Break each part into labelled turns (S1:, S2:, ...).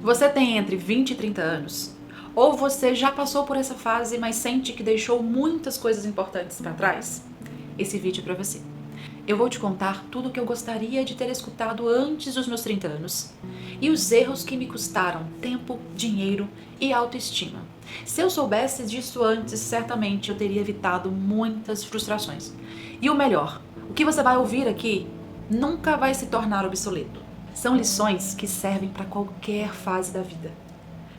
S1: Você tem entre 20 e 30 anos? Ou você já passou por essa fase, mas sente que deixou muitas coisas importantes para trás? Esse vídeo é para você. Eu vou te contar tudo o que eu gostaria de ter escutado antes dos meus 30 anos e os erros que me custaram tempo, dinheiro e autoestima. Se eu soubesse disso antes, certamente eu teria evitado muitas frustrações. E o melhor, o que você vai ouvir aqui nunca vai se tornar obsoleto. São lições que servem para qualquer fase da vida,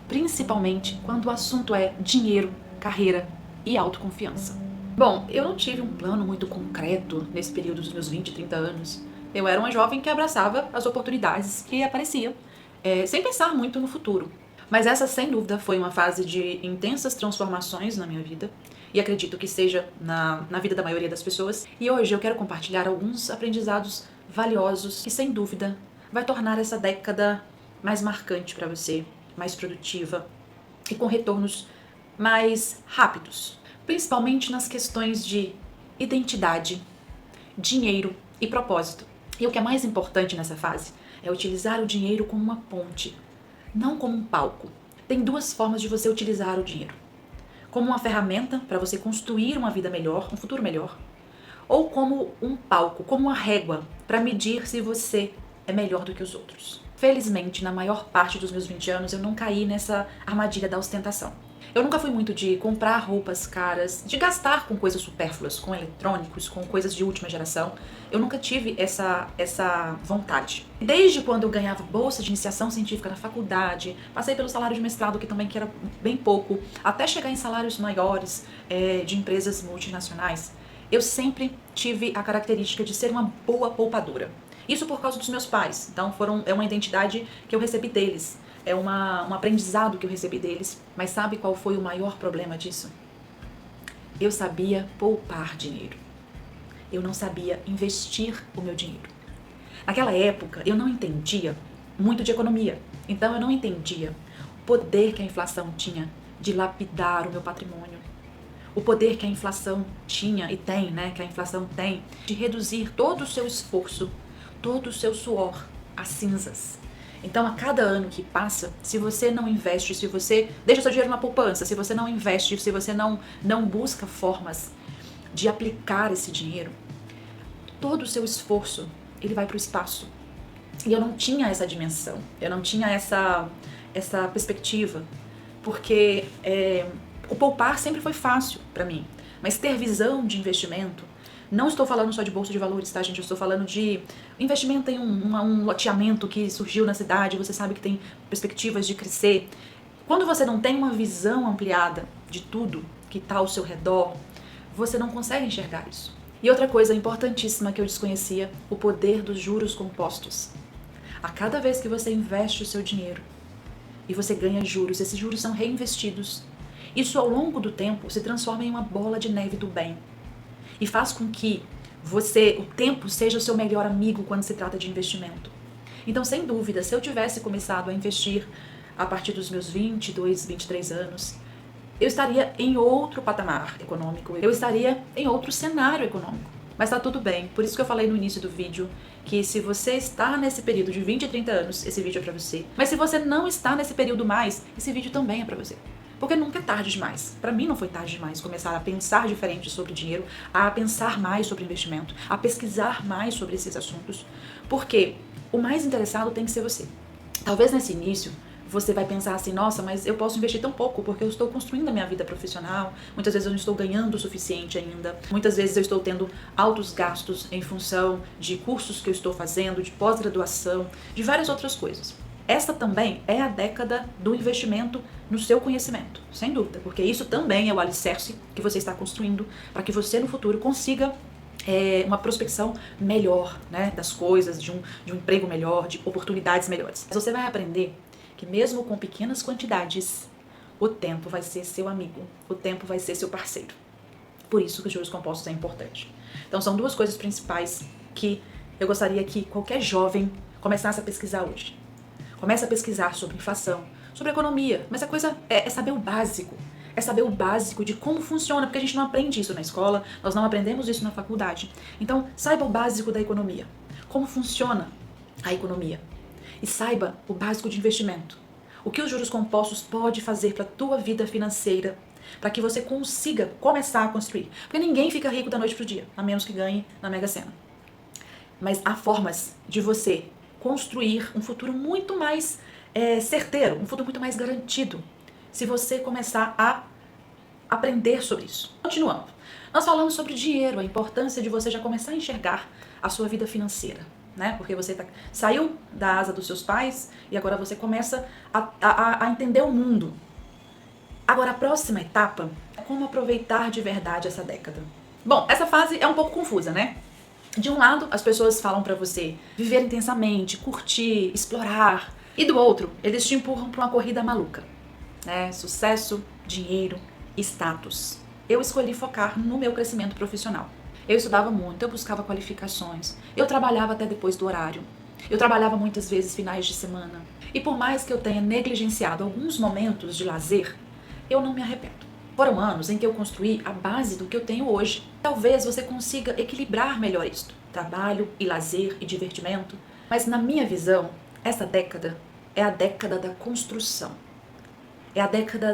S1: principalmente quando o assunto é dinheiro, carreira e autoconfiança. Bom, eu não tive um plano muito concreto nesse período dos meus 20, 30 anos. Eu era uma jovem que abraçava as oportunidades que apareciam, sem pensar muito no futuro. Mas essa, sem dúvida, foi uma fase de intensas transformações na minha vida, e acredito que seja na vida da maioria das pessoas. E hoje eu quero compartilhar alguns aprendizados valiosos que, sem dúvida, vai tornar essa década mais marcante para você, mais produtiva e com retornos mais rápidos, principalmente nas questões de identidade, dinheiro e propósito. E o que é mais importante nessa fase é utilizar o dinheiro como uma ponte, não como um palco. Tem duas formas de você utilizar o dinheiro: como uma ferramenta para você construir uma vida melhor, um futuro melhor, ou como um palco, como uma régua para medir se você é melhor do que os outros. Felizmente, na maior parte dos meus 20 anos, eu não caí nessa armadilha da ostentação. Eu nunca fui muito de comprar roupas caras, de gastar com coisas supérfluas, com eletrônicos, com coisas de última geração. Eu nunca tive essa vontade. Desde quando eu ganhava bolsa de iniciação científica na faculdade, passei pelo salário de mestrado, que era bem pouco, até chegar em salários maiores de empresas multinacionais, eu sempre tive a característica de ser uma boa poupadora. Isso por causa dos meus pais. Então é uma identidade que eu recebi deles. É um aprendizado que eu recebi deles. Mas sabe qual foi o maior problema disso? Eu sabia poupar dinheiro. Eu não sabia investir o meu dinheiro. Naquela época, eu não entendia muito de economia. Então eu não entendia o poder que a inflação tinha de lapidar o meu patrimônio. O poder que a inflação tinha e tem, que a inflação tem, de reduzir todo o seu esforço, todo o seu suor a cinzas. Então, a cada ano que passa, se você não investe, se você deixa seu dinheiro na poupança, se você não investe, se você não busca formas de aplicar esse dinheiro, todo o seu esforço, ele vai para o espaço. E eu não tinha essa dimensão, eu não tinha essa perspectiva, porque o poupar sempre foi fácil para mim, mas ter visão de investimento, não estou falando só de bolsa de valores, tá, gente? Eu estou falando de investimento em um loteamento que surgiu na cidade, você sabe que tem perspectivas de crescer. Quando você não tem uma visão ampliada de tudo que está ao seu redor, você não consegue enxergar isso. E outra coisa importantíssima que eu desconhecia, o poder dos juros compostos. A cada vez que você investe o seu dinheiro e você ganha juros, esses juros são reinvestidos. Isso, ao longo do tempo, se transforma em uma bola de neve do bem. E faz com que o tempo seja o seu melhor amigo quando se trata de investimento. Então, sem dúvida, se eu tivesse começado a investir a partir dos meus 22, 23 anos, eu estaria em outro patamar econômico, eu estaria em outro cenário econômico. Mas tá tudo bem, por isso que eu falei no início do vídeo que se você está nesse período de 20 e 30 anos, esse vídeo é pra você. Mas se você não está nesse período mais, esse vídeo também é pra você. Porque nunca é tarde demais. Para mim não foi tarde demais começar a pensar diferente sobre dinheiro, a pensar mais sobre investimento, a pesquisar mais sobre esses assuntos. Porque o mais interessado tem que ser você. Talvez nesse início você vai pensar assim, nossa, mas eu posso investir tão pouco porque eu estou construindo a minha vida profissional, muitas vezes eu não estou ganhando o suficiente ainda, muitas vezes eu estou tendo altos gastos em função de cursos que eu estou fazendo, de pós-graduação, de várias outras coisas. Essa também é a década do investimento no seu conhecimento, sem dúvida, porque isso também é o alicerce que você está construindo para que você no futuro consiga uma prospecção melhor, das coisas, de um emprego melhor, de oportunidades melhores. Mas você vai aprender que mesmo com pequenas quantidades, o tempo vai ser seu amigo, o tempo vai ser seu parceiro. Por isso que os juros compostos é importante. Então são duas coisas principais que eu gostaria que qualquer jovem começasse a pesquisar hoje. Comece a pesquisar sobre inflação, sobre economia, mas a coisa é saber o básico. É saber o básico de como funciona, porque a gente não aprende isso na escola, nós não aprendemos isso na faculdade. Então, saiba o básico da economia. Como funciona a economia. E saiba o básico de investimento. O que os juros compostos pode fazer para a tua vida financeira, para que você consiga começar a construir. Porque ninguém fica rico da noite pro dia, a menos que ganhe na Mega Sena. Mas há formas de você construir um futuro muito mais certeiro, um futuro muito mais garantido, se você começar a aprender sobre isso. Continuando, nós falamos sobre dinheiro, a importância de você já começar a enxergar a sua vida financeira, né? Porque você saiu da asa dos seus pais e agora você começa a entender o mundo. Agora, a próxima etapa é como aproveitar de verdade essa década. Bom, essa fase é um pouco confusa, né? De um lado, as pessoas falam pra você viver intensamente, curtir, explorar. E do outro, eles te empurram pra uma corrida maluca, né? Sucesso, dinheiro, status. Eu escolhi focar no meu crescimento profissional. Eu estudava muito, eu buscava qualificações, eu trabalhava até depois do horário. Eu trabalhava muitas vezes finais de semana. E por mais que eu tenha negligenciado alguns momentos de lazer, eu não me arrependo. Foram anos em que eu construí a base do que eu tenho hoje. Talvez você consiga equilibrar melhor isto. Trabalho e lazer e divertimento. Mas na minha visão, essa década é a década da construção. É a década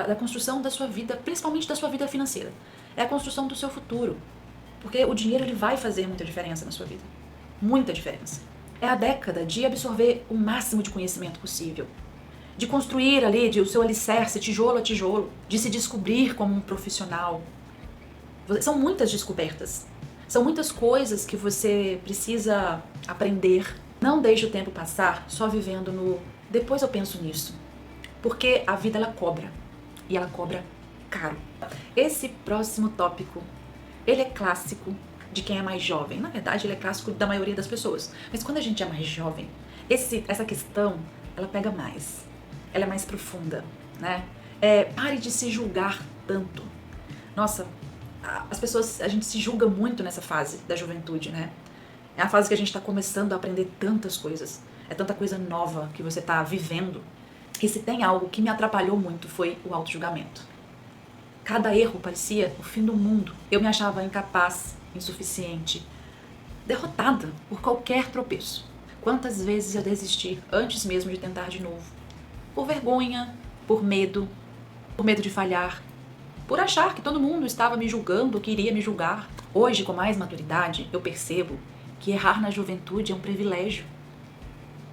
S1: da construção da sua vida, principalmente da sua vida financeira. É a construção do seu futuro. Porque o dinheiro ele vai fazer muita diferença na sua vida. Muita diferença. É a década de absorver o máximo de conhecimento possível. De construir ali o seu alicerce, tijolo a tijolo. De se descobrir como um profissional. São muitas descobertas. São muitas coisas que você precisa aprender. Não deixe o tempo passar só vivendo no depois eu penso nisso. Porque a vida ela cobra. E ela cobra caro. Esse próximo tópico, ele é clássico de quem é mais jovem. Na verdade, ele é clássico da maioria das pessoas. Mas quando a gente é mais jovem, essa questão, ela pega mais. Ela é mais profunda, né? Pare de se julgar tanto. Nossa, a gente se julga muito nessa fase da juventude, né? É a fase que a gente tá começando a aprender tantas coisas. É tanta coisa nova que você tá vivendo. E se tem algo que me atrapalhou muito foi o auto-julgamento. Cada erro parecia o fim do mundo. Eu me achava incapaz, insuficiente, derrotada por qualquer tropeço. Quantas vezes eu desisti antes mesmo de tentar de novo? Por vergonha, por medo de falhar, por achar que todo mundo estava me julgando, que iria me julgar. Hoje, com mais maturidade, eu percebo que errar na juventude é um privilégio.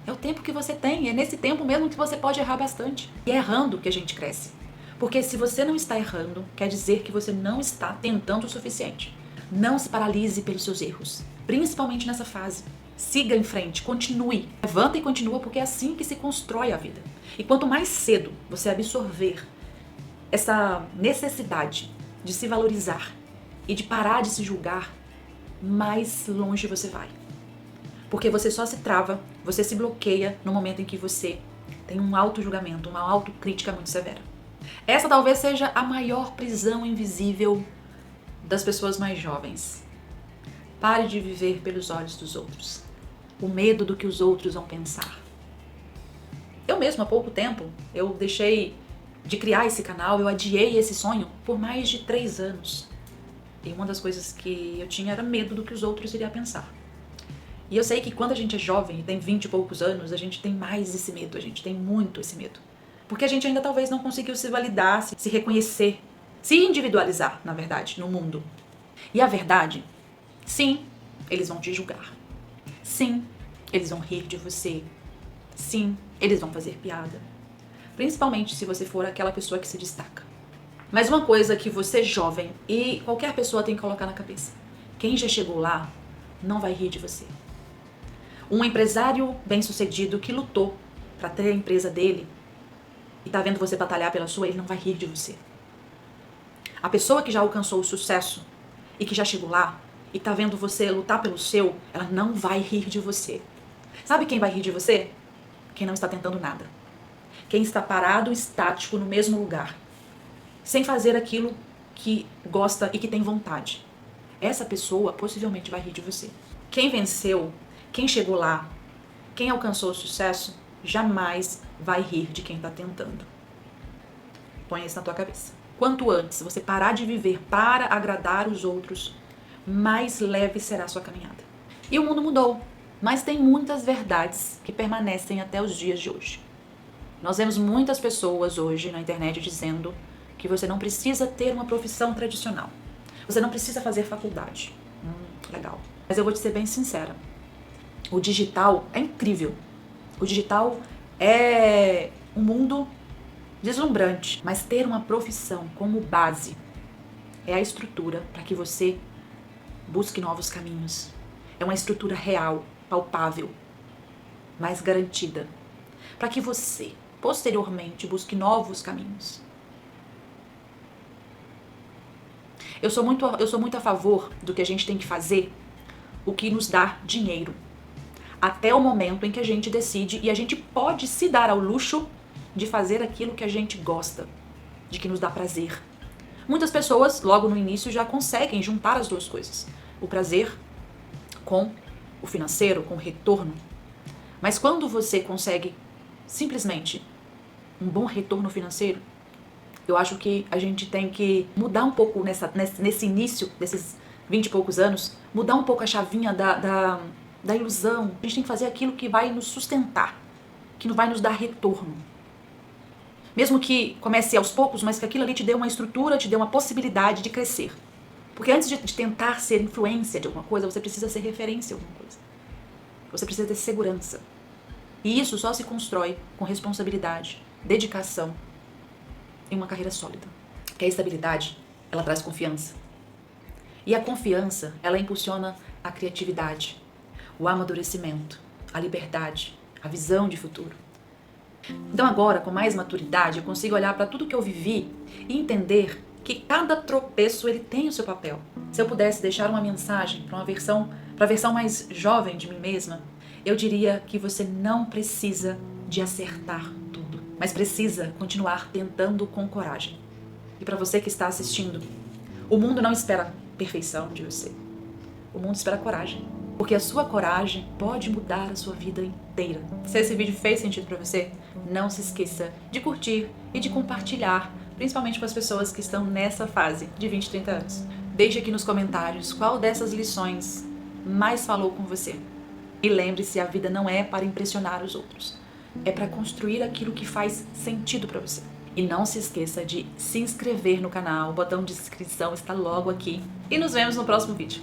S1: É o tempo que você tem, é nesse tempo mesmo que você pode errar bastante. E é errando que a gente cresce. Porque se você não está errando, quer dizer que você não está tentando o suficiente. Não se paralise pelos seus erros, principalmente nessa fase. Siga em frente, continue. Levanta e continua, porque é assim que se constrói a vida. E quanto mais cedo você absorver essa necessidade de se valorizar e de parar de se julgar, mais longe você vai. Porque você só se trava, você se bloqueia no momento em que você tem um auto-julgamento, uma autocrítica muito severa. Essa talvez seja a maior prisão invisível das pessoas mais jovens. Pare de viver pelos olhos dos outros. O medo do que os outros vão pensar. Eu mesmo, há pouco tempo, eu deixei de criar esse canal, eu adiei esse sonho por mais de 3 anos. E uma das coisas que eu tinha era medo do que os outros iriam pensar. E eu sei que quando a gente é jovem e tem 20 e poucos anos, a gente tem mais esse medo, a gente tem muito esse medo. Porque a gente ainda talvez não conseguiu se validar, se reconhecer, se individualizar, na verdade, no mundo. E a verdade, sim, eles vão te julgar. Sim, eles vão rir de você. Sim, eles vão fazer piada. Principalmente se você for aquela pessoa que se destaca. Mas uma coisa que você jovem e qualquer pessoa tem que colocar na cabeça. Quem já chegou lá não vai rir de você. Um empresário bem-sucedido que lutou para ter a empresa dele e tá vendo você batalhar pela sua, ele não vai rir de você. A pessoa que já alcançou o sucesso e que já chegou lá e tá vendo você lutar pelo seu, ela não vai rir de você. Sabe quem vai rir de você? Quem não está tentando nada. Quem está parado, estático, no mesmo lugar. Sem fazer aquilo que gosta e que tem vontade. Essa pessoa possivelmente vai rir de você. Quem venceu, quem chegou lá, quem alcançou o sucesso, jamais vai rir de quem está tentando. Põe isso na tua cabeça. Quanto antes você parar de viver para agradar os outros, mais leve será a sua caminhada. E o mundo mudou, mas tem muitas verdades que permanecem até os dias de hoje. Nós vemos muitas pessoas hoje na internet dizendo que você não precisa ter uma profissão tradicional. Você não precisa fazer faculdade. Legal. Mas eu vou te ser bem sincera. O digital é incrível. O digital é um mundo deslumbrante. Mas ter uma profissão como base é a estrutura para que você busque novos caminhos. É uma estrutura real, palpável, mais garantida, para que você, posteriormente, busque novos caminhos. Eu sou muito a favor do que a gente tem que fazer, o que nos dá dinheiro, até o momento em que a gente decide e a gente pode se dar ao luxo de fazer aquilo que a gente gosta, de que nos dá prazer. Muitas pessoas, logo no início, já conseguem juntar as duas coisas. O prazer com o financeiro, com o retorno. Mas quando você consegue simplesmente um bom retorno financeiro, eu acho que a gente tem que mudar um pouco nesse início desses 20 e poucos anos, mudar um pouco a chavinha da ilusão. A gente tem que fazer aquilo que vai nos sustentar, que não vai nos dar retorno. Mesmo que comece aos poucos, mas que aquilo ali te dê uma estrutura, te dê uma possibilidade de crescer. Porque antes de tentar ser influência de alguma coisa, você precisa ser referência de alguma coisa. Você precisa ter segurança. E isso só se constrói com responsabilidade, dedicação e uma carreira sólida. Porque a estabilidade, ela traz confiança. E a confiança, ela impulsiona a criatividade, o amadurecimento, a liberdade, a visão de futuro. Então agora, com mais maturidade, eu consigo olhar para tudo que eu vivi e entender que cada tropeço ele tem o seu papel. Se eu pudesse deixar uma mensagem para a versão mais jovem de mim mesma, eu diria que você não precisa de acertar tudo, mas precisa continuar tentando com coragem. E para você que está assistindo, o mundo não espera perfeição de você. O mundo espera coragem. Porque a sua coragem pode mudar a sua vida inteira. Se esse vídeo fez sentido para você, não se esqueça de curtir e de compartilhar, principalmente com as pessoas que estão nessa fase de 20 e 30 anos. Deixe aqui nos comentários qual dessas lições mais falou com você. E lembre-se, a vida não é para impressionar os outros. É para construir aquilo que faz sentido para você. E não se esqueça de se inscrever no canal, o botão de inscrição está logo aqui. E nos vemos no próximo vídeo.